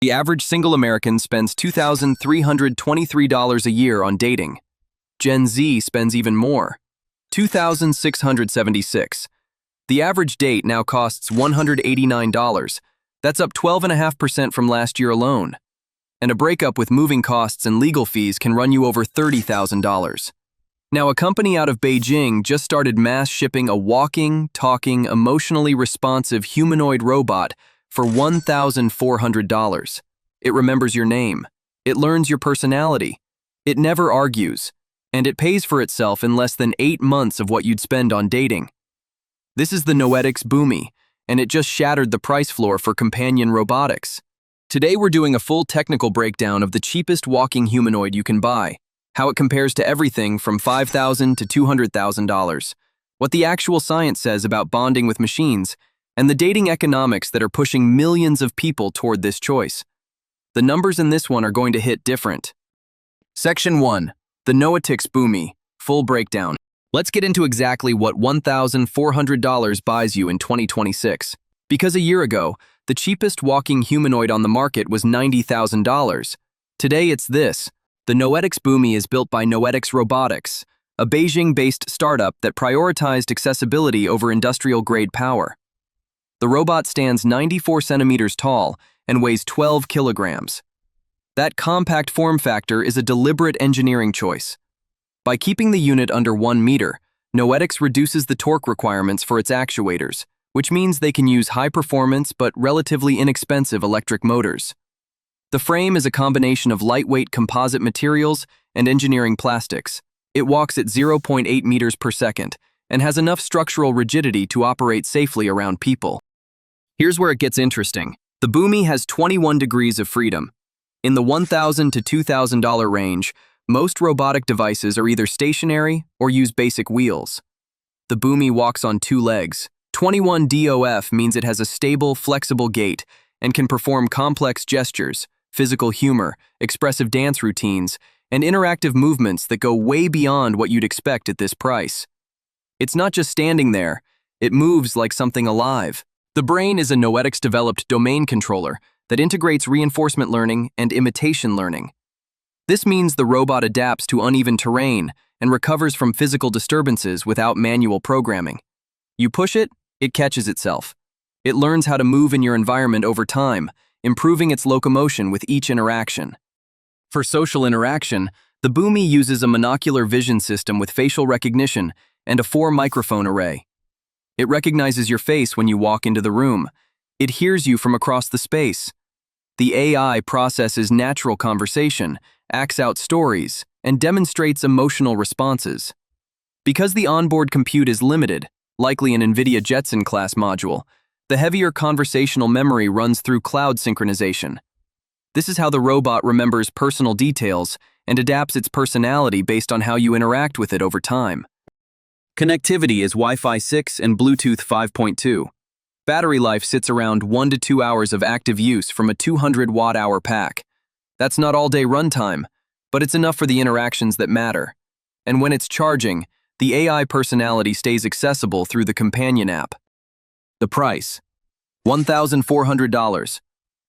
The average single American spends $2,323 a year on dating. Gen Z spends even more, $2,676. The average date now costs $189. That's up 12.5% from last year alone. And a breakup with moving costs and legal fees can run you over $30,000. Now, a company out of Beijing just started mass shipping a walking, talking, emotionally responsive humanoid robot for $1,400. It remembers your name. It learns your personality. It never argues. And it pays for itself in less than 8 months of what you'd spend on dating. This is the Noetics Boomy, and it just shattered the price floor for companion robotics. Today we're doing a full technical breakdown of the cheapest walking humanoid you can buy, how it compares to everything from $5,000 to $200,000, what the actual science says about bonding with machines, and the dating economics that are pushing millions of people toward this choice. The numbers in this one are going to hit different. Section 1. The Noetics Boomy. Full breakdown. Let's get into exactly what $1,400 buys you in 2026. Because a year ago, the cheapest walking humanoid on the market was $90,000. Today it's this. The Noetics Boomy is built by Noetics Robotics, a Beijing-based startup that prioritized accessibility over industrial-grade power. The robot stands 94 centimeters tall and weighs 12 kilograms. That compact form factor is a deliberate engineering choice. By keeping the unit under 1 meter, Noetics reduces the torque requirements for its actuators, which means they can use high-performance but relatively inexpensive electric motors. The frame is a combination of lightweight composite materials and engineering plastics. It walks at 0.8 meters per second and has enough structural rigidity to operate safely around people. Here's where it gets interesting. The Boomy has 21 degrees of freedom. In the $1,000 to $2,000 range, most robotic devices are either stationary or use basic wheels. The Boomy walks on 2 legs. 21 DOF means it has a stable, flexible gait and can perform complex gestures, physical humor, expressive dance routines, and interactive movements that go way beyond what you'd expect at this price. It's not just standing there, it moves like something alive. The brain is a Noetics-developed domain controller that integrates reinforcement learning and imitation learning. This means the robot adapts to uneven terrain and recovers from physical disturbances without manual programming. You push it, it catches itself. It learns how to move in your environment over time, improving its locomotion with each interaction. For social interaction, the Boomy uses a monocular vision system with facial recognition and a 4-microphone array. It recognizes your face when you walk into the room. It hears you from across the space. The AI processes natural conversation, acts out stories, and demonstrates emotional responses. Because the onboard compute is limited, likely an NVIDIA Jetson-class module, the heavier conversational memory runs through cloud synchronization. This is how the robot remembers personal details and adapts its personality based on how you interact with it over time. Connectivity is Wi-Fi 6 and Bluetooth 5.2. Battery life sits around 1 to 2 hours of active use from a 200 watt-hour pack. That's not all-day runtime, but it's enough for the interactions that matter. And when it's charging, the AI personality stays accessible through the companion app. The price, $1,400.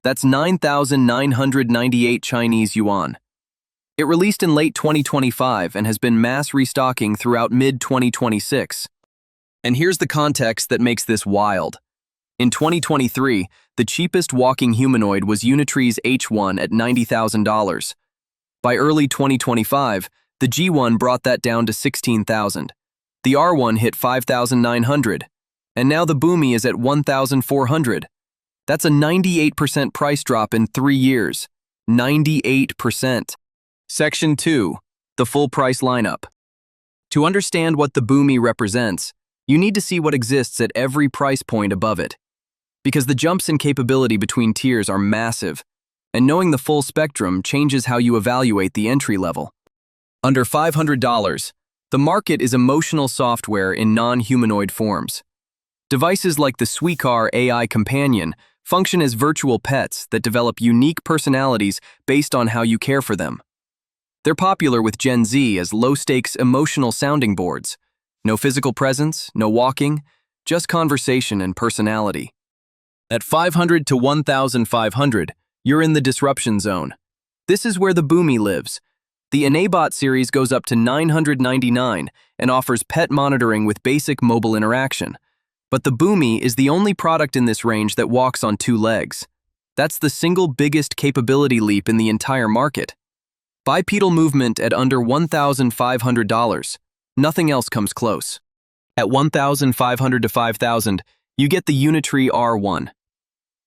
That's 9,998 Chinese yuan. It released in late 2025 and has been mass restocking throughout mid-2026. And here's the context that makes this wild. In 2023, the cheapest walking humanoid was Unitree's H1 at $90,000. By early 2025, the G1 brought that down to $16,000. The R1 hit $5,900. And now the Boomy is at $1,400. That's a 98% price drop in 3 years. 98%. Section 2. The full price lineup. To understand what the Boomy represents, you need to see what exists at every price point above it. Because the jumps in capability between tiers are massive, and knowing the full spectrum changes how you evaluate the entry level. Under $500, the market is emotional software in non-humanoid forms. Devices like the Xpeng AI companion function as virtual pets that develop unique personalities based on how you care for them. They're popular with Gen Z as low-stakes emotional sounding boards. No physical presence, no walking, just conversation and personality. At $500 to $1,500, You're in the disruption zone. This is where the Boomy lives. The Enabot series goes up to $999 and offers pet monitoring with basic mobile interaction. But the Boomy is the only product in this range that walks on two legs. That's the single biggest capability leap in the entire market. Bipedal movement at under $1,500. Nothing else comes close. At $1,500 to $5,000, you get the Unitree R1.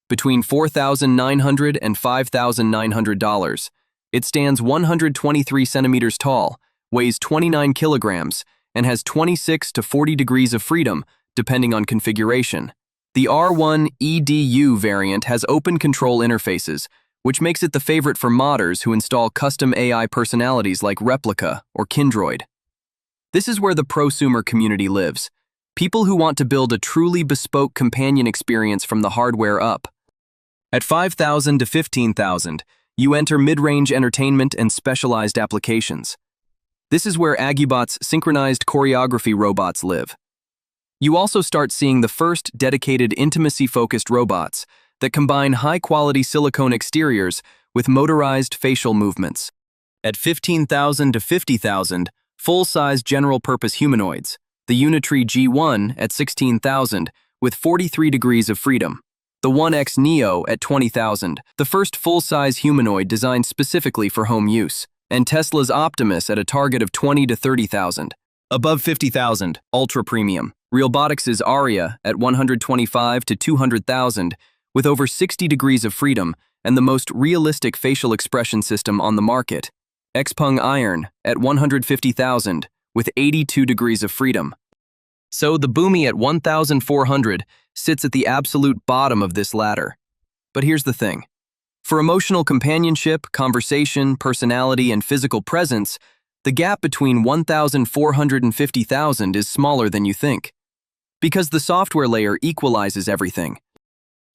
Between $4,900 and $5,900, it stands 123 centimeters tall, weighs 29 kilograms, and has 26 to 40 degrees of freedom, depending on configuration. The R1 EDU variant has open control interfaces, which makes it the favorite for modders who install custom AI personalities like Replika or Kindroid. This is where the prosumer community lives. People who want to build a truly bespoke companion experience from the hardware up. At $5,000 to $15,000, you enter mid-range entertainment and specialized applications. This is where Agibot's synchronized choreography robots live. You also start seeing the first dedicated intimacy-focused robots that combine high-quality silicone exteriors with motorized facial movements. At $15,000 to $50,000, full-size general-purpose humanoids, the Unitree H1 at $16,000 with 43 degrees of freedom. The 1X Neo at $20,000, the first full-size humanoid designed specifically for home use, and Tesla's Optimus at a target of $20,000 to $30,000. Above $50,000, ultra-premium, Realbotics' Aria at $125,000 to $200,000 with over 60 degrees of freedom and the most realistic facial expression system on the market. Xpeng Iron at $150,000 with 82 degrees of freedom. So the Boomy at $1,400 sits at the absolute bottom of this ladder. But here's the thing. For emotional companionship, conversation, personality, and physical presence, the gap between $1,400 and $50,000 is smaller than you think. Because the software layer equalizes everything.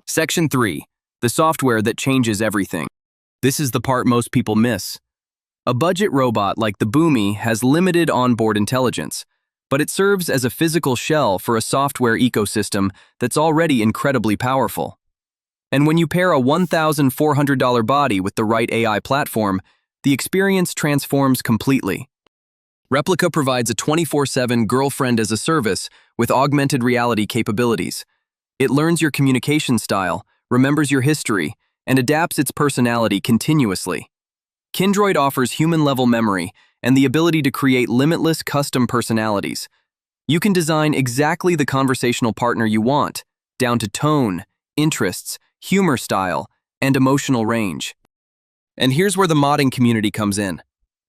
Section 3. The software that changes everything. This is the part most people miss. A budget robot like the Boomy has limited onboard intelligence, but it serves as a physical shell for a software ecosystem that's already incredibly powerful. And when you pair a $1,400 body with the right AI platform, the experience transforms completely. Replika provides a 24/7 girlfriend as a service with augmented reality capabilities. It learns your communication style, remembers your history, and adapts its personality continuously. Kindroid offers human-level memory and the ability to create limitless custom personalities. You can design exactly the conversational partner you want, down to tone, interests, humor style, and emotional range. And here's where the modding community comes in.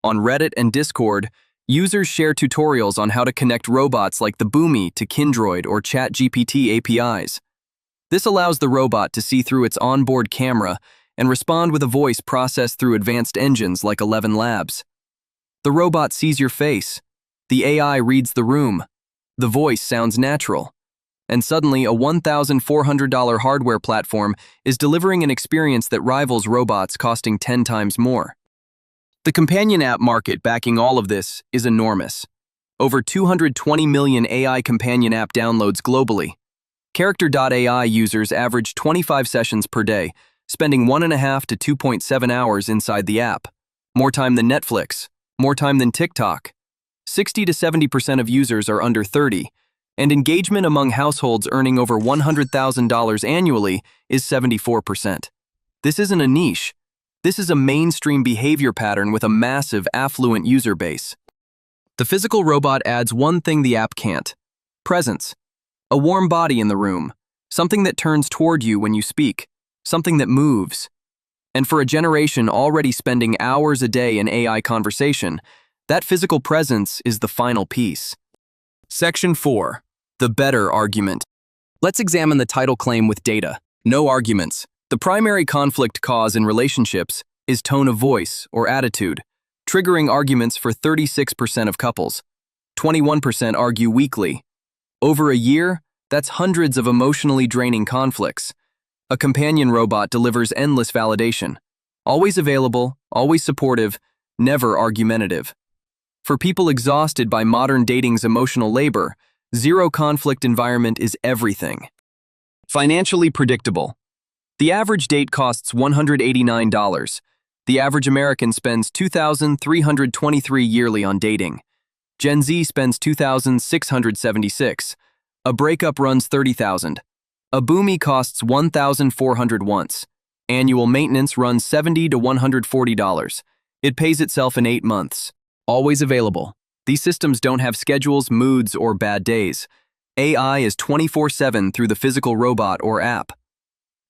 On Reddit and Discord, users share tutorials on how to connect robots like the Boomy to Kindroid or ChatGPT APIs. This allows the robot to see through its onboard camera and respond with a voice processed through advanced engines like 11 Labs. The robot sees your face. The AI reads the room. The voice sounds natural. And suddenly, a $1,400 hardware platform is delivering an experience that rivals robots costing 10 times more. The companion app market backing all of this is enormous. Over 220 million AI companion app downloads globally. Character.ai users average 25 sessions per day, spending 1.5 to 2.7 hours inside the app. More time than Netflix, more time than TikTok. 60 to 70% of users are under 30, and engagement among households earning over $100,000 annually is 74%. This isn't a niche. This is a mainstream behavior pattern with a massive, affluent user base. The physical robot adds one thing the app can't: presence. A warm body in the room, something that turns toward you when you speak, something that moves. And for a generation already spending hours a day in AI conversation, that physical presence is the final piece. Section 4. The better argument. Let's examine the title claim with data. No arguments. The primary conflict cause in relationships is tone of voice or attitude, triggering arguments for 36% of couples. 21% argue weekly. Over a year, that's hundreds of emotionally draining conflicts. A companion robot delivers endless validation. Always available, always supportive, never argumentative. For people exhausted by modern dating's emotional labor, zero conflict environment is everything. Financially predictable. The average date costs $189. The average American spends $2,323 yearly on dating. Gen Z spends $2,676. A breakup runs $30,000. A Boomy costs $1,400 once. Annual maintenance runs $70 to $140. It pays itself in 8 months. Always available. These systems don't have schedules, moods, or bad days. AI is 24/7 through the physical robot or app.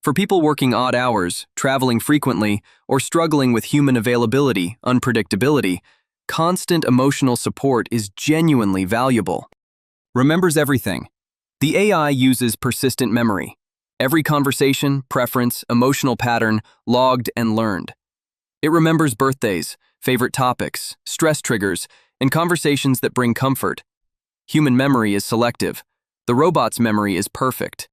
For people working odd hours, traveling frequently, or struggling with human availability, unpredictability, constant emotional support is genuinely valuable. Remembers everything. The AI uses persistent memory. Every conversation, preference, emotional pattern, logged and learned. It remembers birthdays, favorite topics, stress triggers, and conversations that bring comfort. Human memory is selective. The robot's memory is perfect.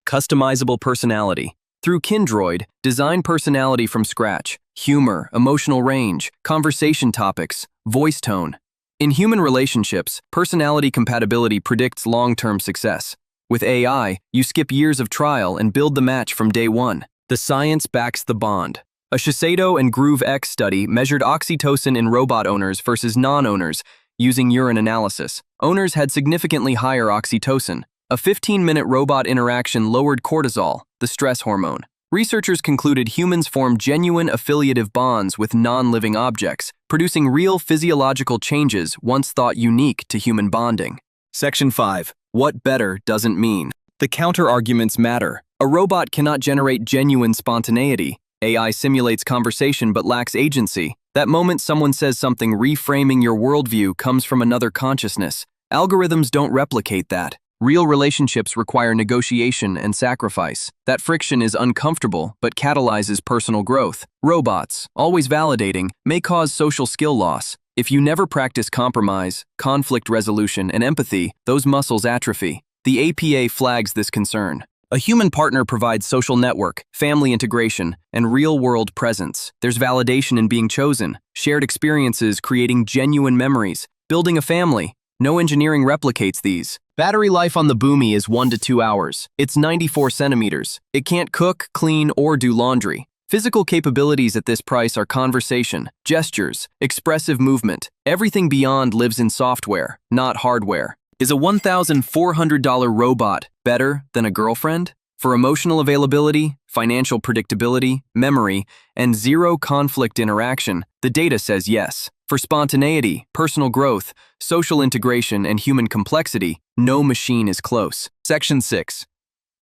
Customizable personality. Through Kindroid, design personality from scratch, humor, emotional range, conversation topics, voice tone. In human relationships, personality compatibility predicts long-term success. With AI, you skip years of trial and build the match from day one. The science backs the bond. A Shiseido and Groove X study measured oxytocin in robot owners versus non-owners using urine analysis. Owners had significantly higher oxytocin. A 15-minute robot interaction lowered cortisol, the stress hormone. Researchers concluded humans form genuine affiliative bonds with non-living objects, producing real physiological changes once thought unique to human bonding. Section 5. What better doesn't mean. The counter-arguments matter. A robot cannot generate genuine spontaneity. AI simulates conversation but lacks agency. That moment someone says something reframing your worldview comes from another consciousness. Algorithms don't replicate that. Real relationships require negotiation and sacrifice. That friction is uncomfortable, but catalyzes personal growth. Robots, always validating, may cause social skill loss. If you never practice compromise, conflict resolution, and empathy, those muscles atrophy. The APA flags this concern. A human partner provides social network, family integration, and real-world presence. There's validation in being chosen, shared experiences creating genuine memories, building a family. No engineering replicates these. Battery life on the Boomy is 1 to 2 hours. It's 94 centimeters. It can't cook, clean, or do laundry. Physical capabilities at this price are conversation, gestures, expressive movement. Everything beyond lives in software, not hardware. Is a $1,400 robot better than a girlfriend? For emotional availability, financial predictability, memory, and zero conflict interaction, the data says yes. For spontaneity, personal growth, social integration, and human complexity, no machine is close. Section 6.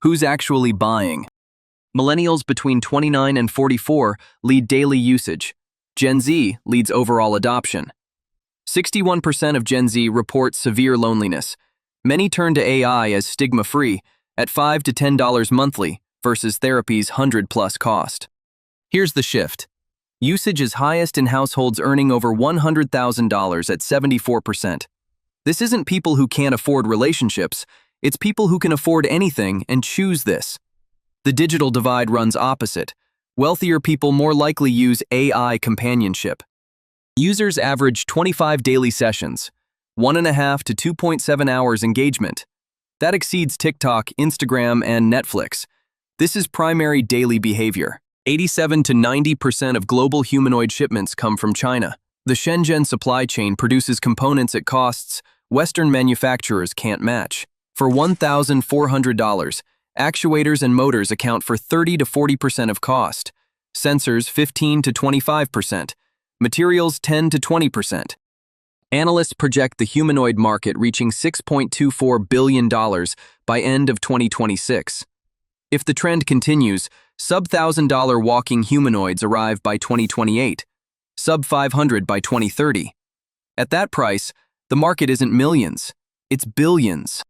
Who's actually buying? Millennials between 29 and 44 lead daily usage. Gen Z leads overall adoption. 61% of Gen Z report severe loneliness. Many turn to AI as stigma-free, at $5 to $10 monthly versus therapy's $100+ cost. Here's the shift. Usage is highest in households earning over $100,000 at 74%. This isn't people who can't afford relationships, it's people who can afford anything and choose this. The digital divide runs opposite. Wealthier people more likely use AI companionship. Users average 25 daily sessions, 1.5 to 2.7 hours engagement. That exceeds TikTok, Instagram, and Netflix. This is primary daily behavior. 87 to 90% of global humanoid shipments come from China. The Shenzhen supply chain produces components at costs Western manufacturers can't match. For $1,400, actuators and motors account for 30 to 40% of cost. Sensors 15 to 25%. Materials 10 to 20%. Analysts project the humanoid market reaching $6.24 billion by end of 2026. If the trend continues, sub-$1,000 walking humanoids arrive by 2028, sub-500 by 2030. At that price, the market isn't millions, it's billions.